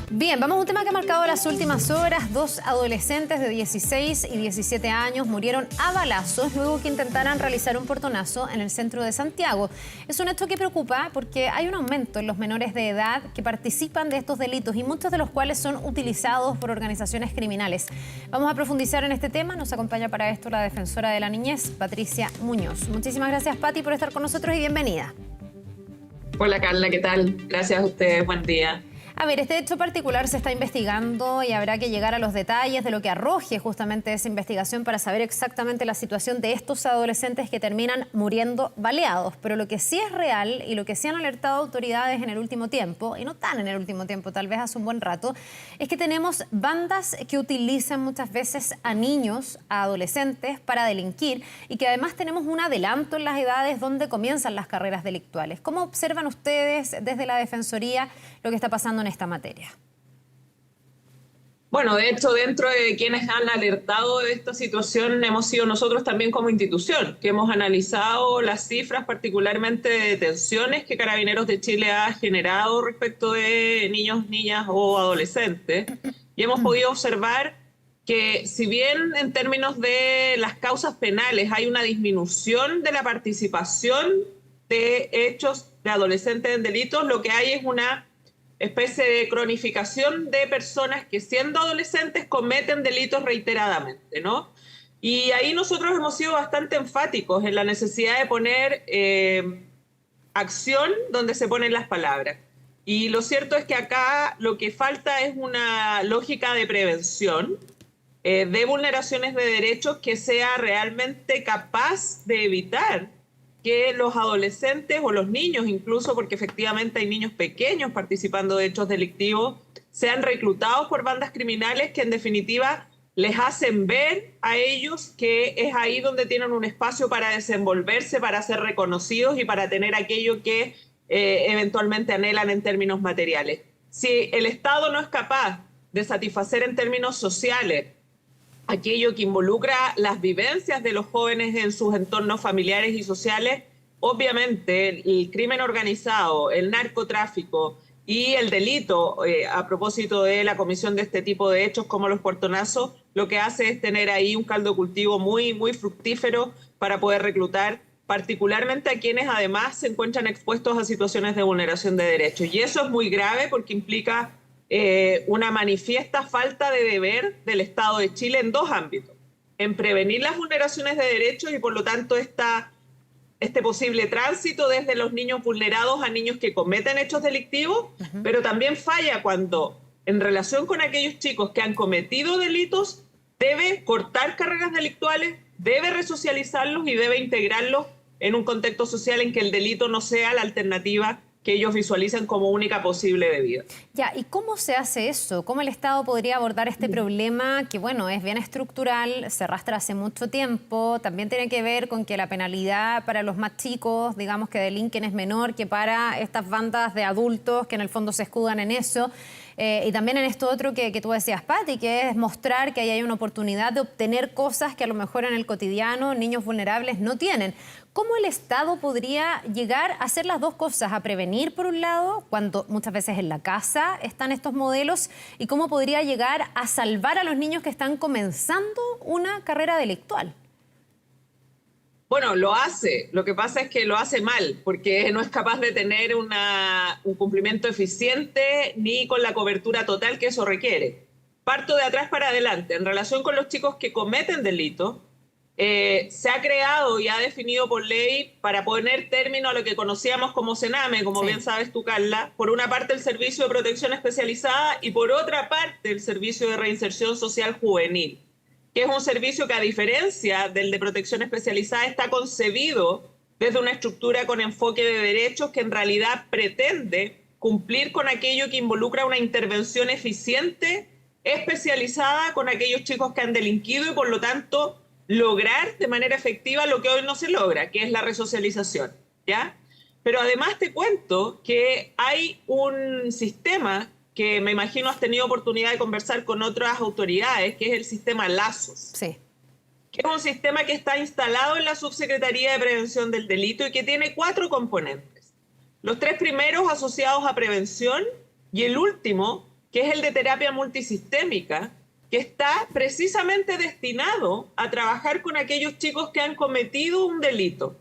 Bien, vamos a un tema que ha marcado las últimas horas. Dos adolescentes de 16 y 17 años murieron a balazos luego que intentaran realizar un portonazo en el centro de Santiago. Es un hecho que preocupa porque hay un aumento en los menores de edad que participan de estos delitos y muchos de los cuales son utilizados por organizaciones criminales. Vamos a profundizar en este tema. Nos acompaña para esto la defensora de la niñez, Patricia Muñoz. Muchísimas gracias, Pati, por estar con nosotros y bienvenida. Hola, Carla, ¿qué tal? Gracias a ustedes, buen día. A ver, este hecho particular se está investigando y habrá que llegar a los detalles de lo que arroje justamente esa investigación para saber exactamente la situación de estos adolescentes que terminan muriendo baleados. Pero lo que sí es real y lo que sí han alertado autoridades en el último tiempo, y no tan en el último tiempo, tal vez hace un buen rato, es que tenemos bandas que utilizan muchas veces a niños, a adolescentes para delinquir y que además tenemos un adelanto en las edades donde comienzan las carreras delictuales. ¿Cómo observan ustedes desde la Defensoría lo que está pasando en esta materia? Bueno, de hecho, dentro de quienes han alertado de esta situación hemos sido nosotros también como institución, que hemos analizado las cifras particularmente de detenciones que Carabineros de Chile ha generado respecto de niños, niñas o adolescentes, y hemos podido observar que si bien en términos de las causas penales hay una disminución de la participación de hechos de adolescentes en delitos, lo que hay es una especie de cronificación de personas que siendo adolescentes cometen delitos reiteradamente, ¿no? Y ahí nosotros hemos sido bastante enfáticos en la necesidad de poner acción donde se ponen las palabras. Y lo cierto es que acá lo que falta es una lógica de prevención de vulneraciones de derechos que sea realmente capaz de evitar que los adolescentes o los niños, incluso porque efectivamente hay niños pequeños participando de hechos delictivos, sean reclutados por bandas criminales que en definitiva les hacen ver a ellos que es ahí donde tienen un espacio para desenvolverse, para ser reconocidos y para tener aquello que eventualmente anhelan en términos materiales. Si el Estado no es capaz de satisfacer en términos sociales aquello que involucra las vivencias de los jóvenes en sus entornos familiares y sociales, obviamente el crimen organizado, el narcotráfico y el delito, a propósito de la comisión de este tipo de hechos como los portonazos, lo que hace es tener ahí un caldo de cultivo muy, muy fructífero para poder reclutar particularmente a quienes además se encuentran expuestos a situaciones de vulneración de derechos. Y eso es muy grave porque implica una manifiesta falta de deber del Estado de Chile en dos ámbitos: en prevenir las vulneraciones de derechos y por lo tanto este posible tránsito desde los niños vulnerados a niños que cometen hechos delictivos, pero también falla cuando en relación con aquellos chicos que han cometido delitos debe cortar carreras delictuales, debe resocializarlos y debe integrarlos en un contexto social en que el delito no sea la alternativa que ellos visualizan como única posible de vida. Ya, ¿y cómo se hace eso? ¿Cómo el Estado podría abordar este problema que, bueno, es bien estructural, se arrastra hace mucho tiempo, también tiene que ver con que la penalidad para los más chicos, digamos, que delinquen es menor que para estas bandas de adultos que en el fondo se escudan en eso? Y también en esto otro que tú decías, Pati, que es mostrar que ahí hay una oportunidad de obtener cosas que a lo mejor en el cotidiano niños vulnerables no tienen. ¿Cómo el Estado podría llegar a hacer las dos cosas? A prevenir, por un lado, cuando muchas veces en la casa están estos modelos, y cómo podría llegar a salvar a los niños que están comenzando una carrera delictual. Bueno, lo hace. Lo que pasa es que lo hace mal, porque no es capaz de tener un cumplimiento eficiente ni con la cobertura total que eso requiere. Parto de atrás para adelante. En relación con los chicos que cometen delitos, se ha creado y ha definido por ley para poner término a lo que conocíamos como CENAME, como bien sabes tú, Carla, por una parte el Servicio de Protección Especializada y por otra parte el Servicio de Reinserción Social Juvenil, que es un servicio que, a diferencia del de protección especializada, está concebido desde una estructura con enfoque de derechos que en realidad pretende cumplir con aquello que involucra una intervención eficiente, especializada con aquellos chicos que han delinquido y por lo tanto lograr de manera efectiva lo que hoy no se logra, que es la resocialización, ¿ya? Pero además te cuento que hay un sistema que me imagino has tenido oportunidad de conversar con otras autoridades, que es el sistema Lazos. Sí. Que es un sistema que está instalado en la Subsecretaría de Prevención del Delito y que tiene 4 componentes. Los 3 primeros asociados a prevención y el último que es el de terapia multisistémica, que está precisamente destinado a trabajar con aquellos chicos que han cometido un delito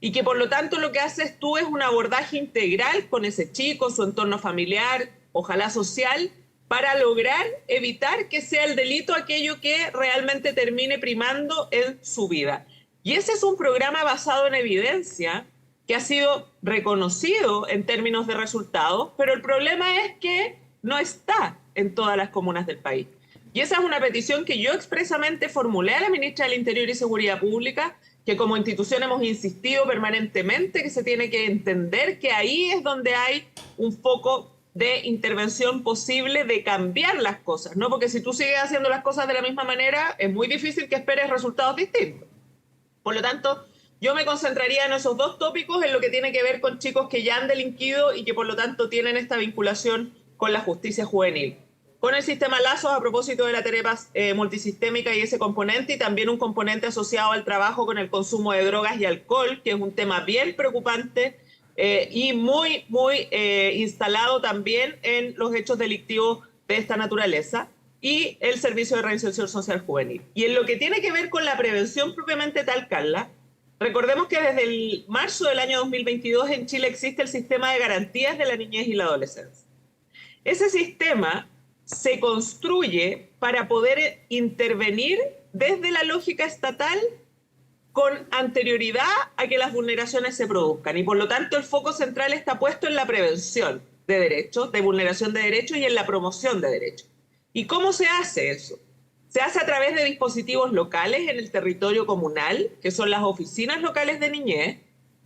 y que por lo tanto lo que haces tú es un abordaje integral con ese chico, su entorno familiar, ojalá social, para lograr evitar que sea el delito aquello que realmente termine primando en su vida. Y ese es un programa basado en evidencia que ha sido reconocido en términos de resultados, pero el problema es que no está en todas las comunas del país. Y esa es una petición que yo expresamente formulé a la ministra del Interior y Seguridad Pública, que como institución hemos insistido permanentemente que se tiene que entender que ahí es donde hay un foco de intervención posible de cambiar las cosas, ¿no? Porque si tú sigues haciendo las cosas de la misma manera, es muy difícil que esperes resultados distintos. Por lo tanto, yo me concentraría en esos dos tópicos, en lo que tiene que ver con chicos que ya han delinquido y que por lo tanto tienen esta vinculación con la justicia juvenil. Con el sistema Lazos, a propósito de la terapia multisistémica y ese componente, y también un componente asociado al trabajo con el consumo de drogas y alcohol, que es un tema bien preocupante y muy instalado también en los hechos delictivos de esta naturaleza, y el Servicio de Reinserción Social Juvenil. Y en lo que tiene que ver con la prevención propiamente tal, Carla, recordemos que desde el marzo del año 2022 en Chile existe el Sistema de Garantías de la Niñez y la Adolescencia. Ese sistema se construye para poder intervenir desde la lógica estatal con anterioridad a que las vulneraciones se produzcan. Y por lo tanto el foco central está puesto en la prevención de derechos, de vulneración de derechos y en la promoción de derechos. ¿Y cómo se hace eso? Se hace a través de dispositivos locales en el territorio comunal, que son las oficinas locales de niñez,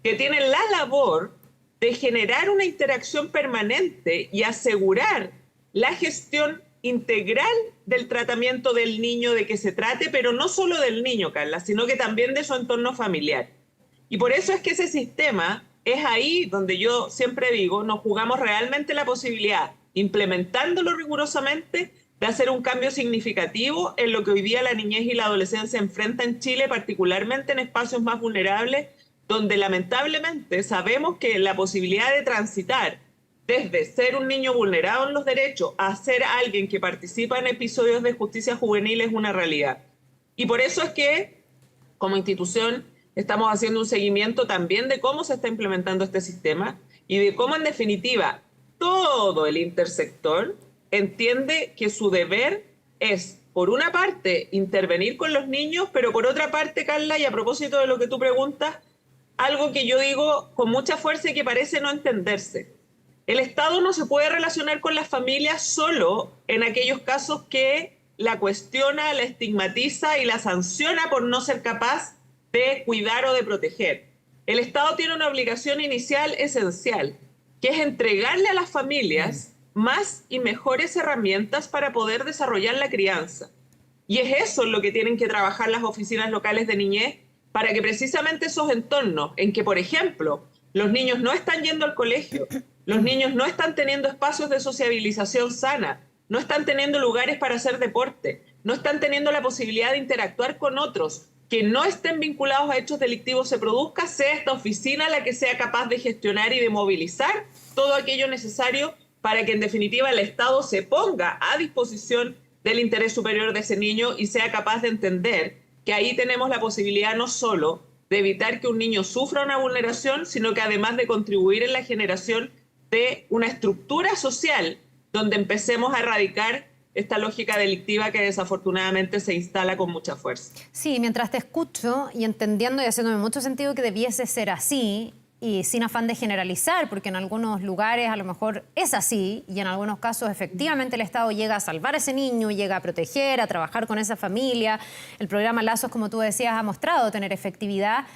que tienen la labor de generar una interacción permanente y asegurar la gestión integral del tratamiento del niño de que se trate, pero no solo del niño, Carla, sino que también de su entorno familiar. Y por eso es que ese sistema es ahí donde yo siempre digo, nos jugamos realmente la posibilidad, implementándolo rigurosamente, de hacer un cambio significativo en lo que hoy día la niñez y la adolescencia enfrenta en Chile, particularmente en espacios más vulnerables, donde lamentablemente sabemos que la posibilidad de transitar desde ser un niño vulnerado en los derechos a ser alguien que participa en episodios de justicia juvenil es una realidad. Y por eso es que, como institución, estamos haciendo un seguimiento también de cómo se está implementando este sistema y de cómo, en definitiva, todo el intersector entiende que su deber es, por una parte, intervenir con los niños, pero por otra parte, Carla, y a propósito de lo que tú preguntas, algo que yo digo con mucha fuerza y que parece no entenderse. El Estado no se puede relacionar con las familias solo en aquellos casos que la cuestiona, la estigmatiza y la sanciona por no ser capaz de cuidar o de proteger. El Estado tiene una obligación inicial esencial, que es entregarle a las familias más y mejores herramientas para poder desarrollar la crianza. Y es eso en lo que tienen que trabajar las oficinas locales de niñez, para que precisamente esos entornos en que, por ejemplo, los niños no están yendo al colegio, los niños no están teniendo espacios de sociabilización sana, no están teniendo lugares para hacer deporte, no están teniendo la posibilidad de interactuar con otros que no estén vinculados a hechos delictivos se produzca, sea esta oficina la que sea capaz de gestionar y de movilizar todo aquello necesario para que en definitiva el Estado se ponga a disposición del interés superior de ese niño y sea capaz de entender que ahí tenemos la posibilidad no solo de evitar que un niño sufra una vulneración, sino que además de contribuir en la generación de una estructura social donde empecemos a erradicar esta lógica delictiva que desafortunadamente se instala con mucha fuerza. Sí, mientras te escucho y entendiendo y haciéndome mucho sentido que debiese ser así, y sin afán de generalizar, porque en algunos lugares a lo mejor es así y en algunos casos efectivamente el Estado llega a salvar a ese niño, llega a proteger, a trabajar con esa familia. El programa Lazos, como tú decías, ha mostrado tener efectividad.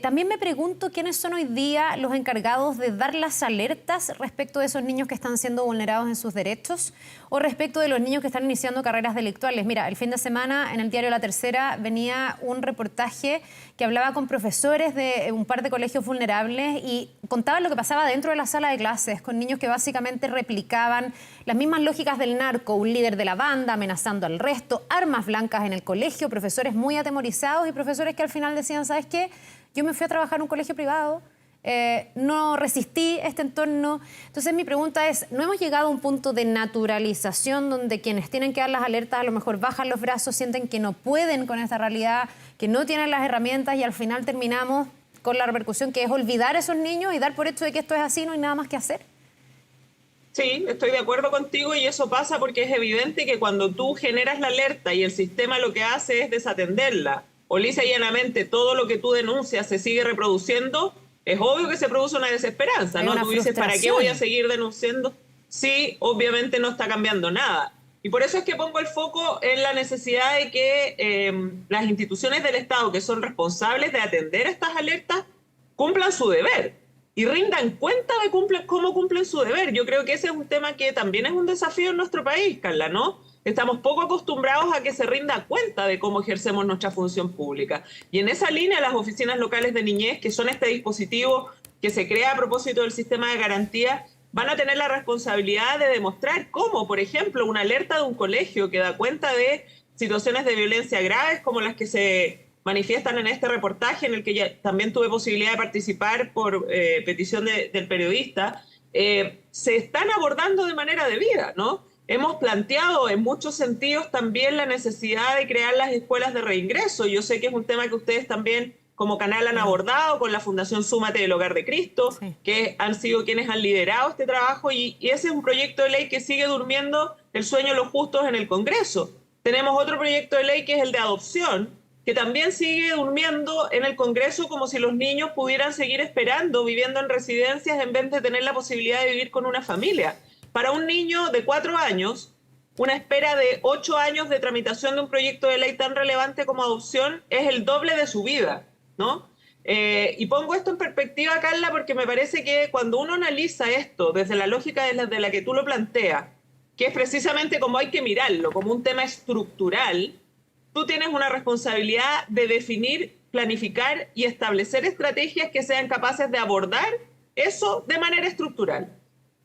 También me pregunto quiénes son hoy día los encargados de dar las alertas respecto de esos niños que están siendo vulnerados en sus derechos o respecto de los niños que están iniciando carreras delictuales. Mira, el fin de semana en el diario La Tercera venía un reportaje que hablaba con profesores de un par de colegios vulnerables y contaban lo que pasaba dentro de la sala de clases con niños que básicamente replicaban las mismas lógicas del narco, un líder de la banda amenazando al resto, armas blancas en el colegio, profesores muy atemorizados y profesores que al final decían, ¿sabes qué? Yo me fui a trabajar en un colegio privado no resistí este entorno. Entonces mi pregunta es, ¿no hemos llegado a un punto de naturalización donde quienes tienen que dar las alertas a lo mejor bajan los brazos, sienten que no pueden con esta realidad, que no tienen las herramientas y al final terminamos con la repercusión que es olvidar a esos niños y dar por hecho de que esto es así, no hay nada más que hacer? Sí, estoy de acuerdo contigo y eso pasa porque es evidente que cuando tú generas la alerta y el sistema lo que hace es desatenderla, o lisa y llanamente todo lo que tú denuncias se sigue reproduciendo, es obvio que se produce una desesperanza, ¿no? Tú dices, ¿para qué voy a seguir denunciando? Sí, obviamente no está cambiando nada. Y por eso es que pongo el foco en la necesidad de que las instituciones del Estado que son responsables de atender estas alertas cumplan su deber y rindan cuenta de cómo cumplen su deber. Yo creo que ese es un tema que también es un desafío en nuestro país, Carla, ¿no? Estamos poco acostumbrados a que se rinda cuenta de cómo ejercemos nuestra función pública. Y en esa línea, las oficinas locales de niñez, que son este dispositivo que se crea a propósito del sistema de garantía, van a tener la responsabilidad de demostrar cómo, por ejemplo, una alerta de un colegio que da cuenta de situaciones de violencia graves como las que se manifiestan en este reportaje, en el que ya también tuve posibilidad de participar por petición del periodista, se están abordando de manera debida, ¿no? Hemos planteado en muchos sentidos también la necesidad de crear las escuelas de reingreso. Yo sé que es un tema que ustedes también como canal han abordado con la Fundación Súmate del Hogar de Cristo, sí, que han sido quienes han liderado este trabajo y ese es un proyecto de ley que sigue durmiendo el sueño de los justos en el Congreso. Tenemos otro proyecto de ley que es el de adopción, que también sigue durmiendo en el Congreso como si los niños pudieran seguir esperando, viviendo en residencias en vez de tener la posibilidad de vivir con una familia. Para un niño de 4 años, una espera de 8 años de tramitación de un proyecto de ley tan relevante como adopción es el doble de su vida, ¿no? Y pongo esto en perspectiva, Carla, porque me parece que cuando uno analiza esto desde la lógica de la que tú lo planteas, que es precisamente como hay que mirarlo, como un tema estructural, tú tienes una responsabilidad de definir, planificar y establecer estrategias que sean capaces de abordar eso de manera estructural.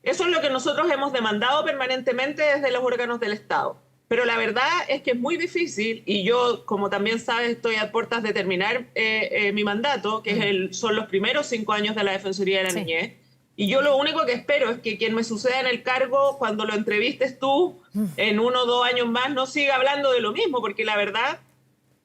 Eso es lo que nosotros hemos demandado permanentemente desde los órganos del Estado. Pero la verdad es que es muy difícil y yo, como también sabes, estoy a puertas de terminar mi mandato, que son los primeros 5 años de la Defensoría de la Niñez. Y yo lo único que espero es que quien me suceda en el cargo, cuando lo entrevistes tú, en 1 o 2 años más, no siga hablando de lo mismo, porque la verdad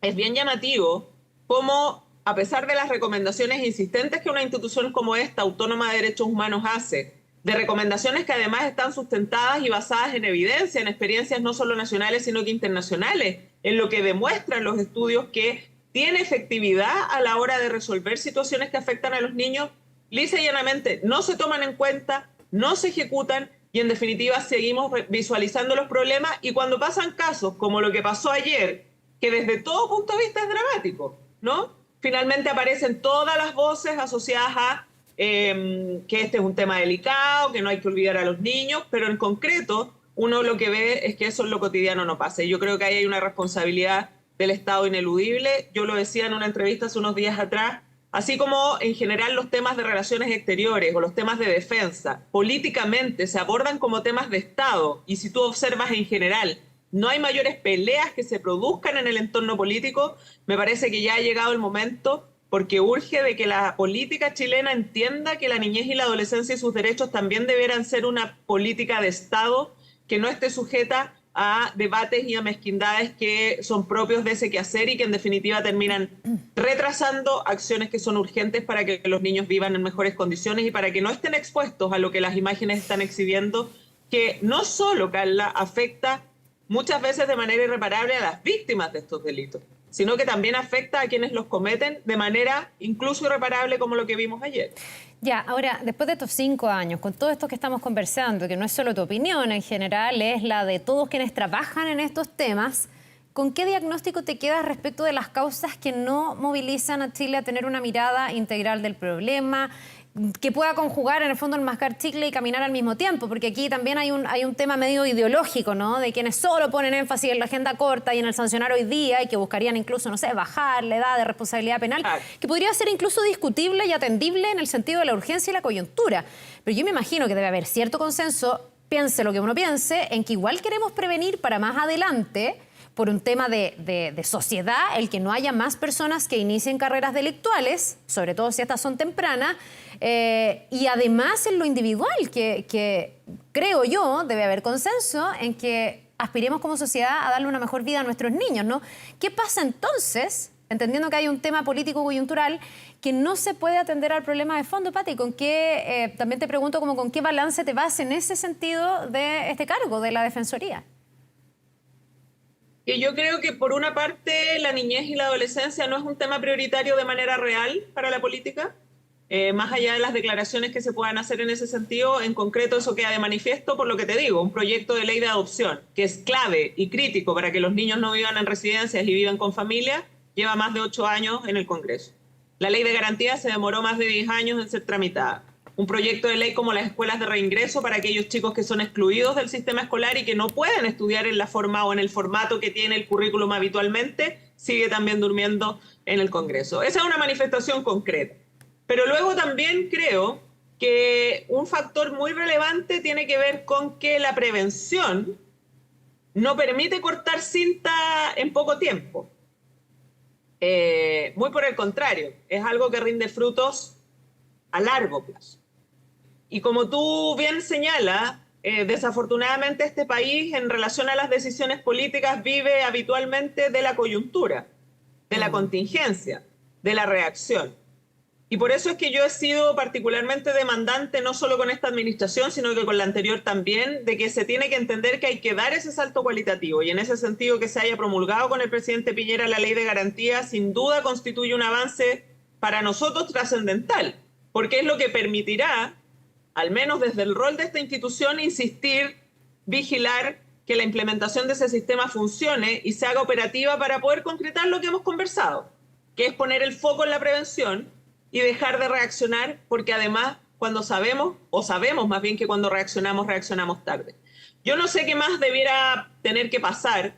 es bien llamativo cómo, a pesar de las recomendaciones insistentes que una institución como esta, Autónoma de Derechos Humanos, hace, de recomendaciones que además están sustentadas y basadas en evidencia, en experiencias no solo nacionales, sino que internacionales, en lo que demuestran los estudios que tiene efectividad a la hora de resolver situaciones que afectan a los niños, lisa y llanamente no se toman en cuenta, no se ejecutan y en definitiva seguimos visualizando los problemas y cuando pasan casos como lo que pasó ayer, que desde todo punto de vista es dramático, ¿no? Finalmente aparecen todas las voces asociadas a que este es un tema delicado, que no hay que olvidar a los niños, pero en concreto uno lo que ve es que eso en lo cotidiano no pasa. Y yo creo que ahí hay una responsabilidad del Estado ineludible. Yo lo decía en una entrevista hace unos días atrás, así como en general los temas de relaciones exteriores o los temas de defensa políticamente se abordan como temas de Estado y si tú observas en general no hay mayores peleas que se produzcan en el entorno político, me parece que ya ha llegado el momento porque urge de que la política chilena entienda que la niñez y la adolescencia y sus derechos también deberán ser una política de Estado que no esté sujeta a debates y a mezquindades que son propios de ese quehacer y que en definitiva terminan retrasando acciones que son urgentes para que los niños vivan en mejores condiciones y para que no estén expuestos a lo que las imágenes están exhibiendo, que no solo, Carla, afecta muchas veces de manera irreparable a las víctimas de estos delitos, sino que también afecta a quienes los cometen de manera incluso irreparable como lo que vimos ayer. Ya, ahora, después de estos 5 años, con todo esto que estamos conversando, que no es solo tu opinión en general, es la de todos quienes trabajan en estos temas, ¿con qué diagnóstico te quedas respecto de las causas que no movilizan a Chile a tener una mirada integral del problema, que pueda conjugar en el fondo el mascar chicle y caminar al mismo tiempo? Porque aquí también hay un tema medio ideológico, ¿no? De quienes solo ponen énfasis en la agenda corta y en el sancionar hoy día y que buscarían incluso, no sé, bajar la edad de responsabilidad penal, que podría ser incluso discutible y atendible en el sentido de la urgencia y la coyuntura. Pero yo me imagino que debe haber cierto consenso, piense lo que uno piense, en que igual queremos prevenir para más adelante por un tema de sociedad, el que no haya más personas que inicien carreras delictuales, sobre todo si estas son tempranas, y además en lo individual, que creo yo debe haber consenso en que aspiremos como sociedad a darle una mejor vida a nuestros niños, ¿no? ¿Qué pasa entonces, entendiendo que hay un tema político coyuntural, que no se puede atender al problema de fondo, Pati? ¿Con qué, también te pregunto, como, ¿con qué balance te vas en ese sentido de este cargo de la Defensoría? Que yo creo que por una parte la niñez y la adolescencia no es un tema prioritario de manera real para la política. Más allá de las declaraciones que se puedan hacer en ese sentido, en concreto eso queda de manifiesto por lo que te digo, un proyecto de ley de adopción que es clave y crítico para que los niños no vivan en residencias y vivan con familia, lleva más de 8 años en el Congreso. La ley de garantía se demoró más de 10 años en ser tramitada. Un proyecto de ley como las escuelas de reingreso para aquellos chicos que son excluidos del sistema escolar y que no pueden estudiar en la forma o en el formato que tiene el currículum habitualmente, sigue también durmiendo en el Congreso. Esa es una manifestación concreta. Pero luego también creo que un factor muy relevante tiene que ver con que la prevención no permite cortar cinta en poco tiempo. Muy por el contrario, es algo que rinde frutos a largo plazo. Y como tú bien señalas, desafortunadamente este país en relación a las decisiones políticas vive habitualmente de la coyuntura, de la contingencia, de la reacción. Y por eso es que yo he sido particularmente demandante, no solo con esta administración, sino que con la anterior también, de que se tiene que entender que hay que dar ese salto cualitativo. Y en ese sentido, que se haya promulgado con el presidente Piñera la ley de garantía, sin duda constituye un avance para nosotros trascendental, porque es lo que permitirá, al menos desde el rol de esta institución, insistir, vigilar que la implementación de ese sistema funcione y se haga operativa para poder concretar lo que hemos conversado, que es poner el foco en la prevención y dejar de reaccionar, porque además cuando sabemos, o sabemos más bien que cuando reaccionamos, reaccionamos tarde. Yo no sé qué más debiera tener que pasar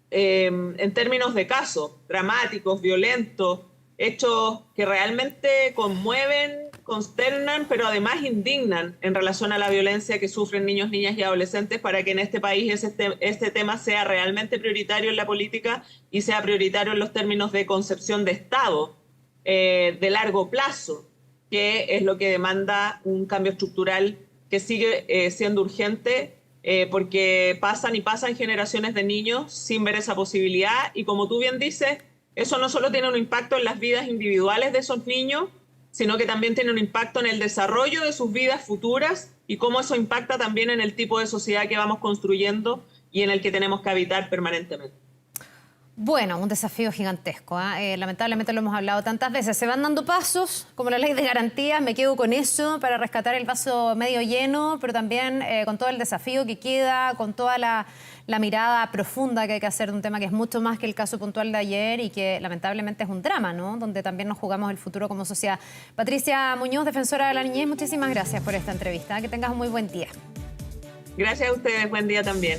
en términos de casos dramáticos, violentos, hechos que realmente conmueven, consternan, pero además indignan en relación a la violencia que sufren niños, niñas y adolescentes, para que en este país este tema sea realmente prioritario en la política y sea prioritario en los términos de concepción de Estado de largo plazo, que es lo que demanda un cambio estructural que sigue siendo urgente, porque pasan y pasan generaciones de niños sin ver esa posibilidad, y como tú bien dices, eso no solo tiene un impacto en las vidas individuales de esos niños, sino que también tiene un impacto en el desarrollo de sus vidas futuras y cómo eso impacta también en el tipo de sociedad que vamos construyendo y en el que tenemos que habitar permanentemente. Bueno, un desafío gigantesco, ¿eh? Lamentablemente lo hemos hablado tantas veces. Se van dando pasos, como la ley de garantías, me quedo con eso para rescatar el vaso medio lleno, pero también con todo el desafío que queda, con toda la mirada profunda que hay que hacer de un tema que es mucho más que el caso puntual de ayer y que lamentablemente es un drama, ¿no? Donde también nos jugamos el futuro como sociedad. Patricia Muñoz, defensora de la niñez, muchísimas gracias por esta entrevista. Que tengas un muy buen día. Gracias a ustedes, buen día también.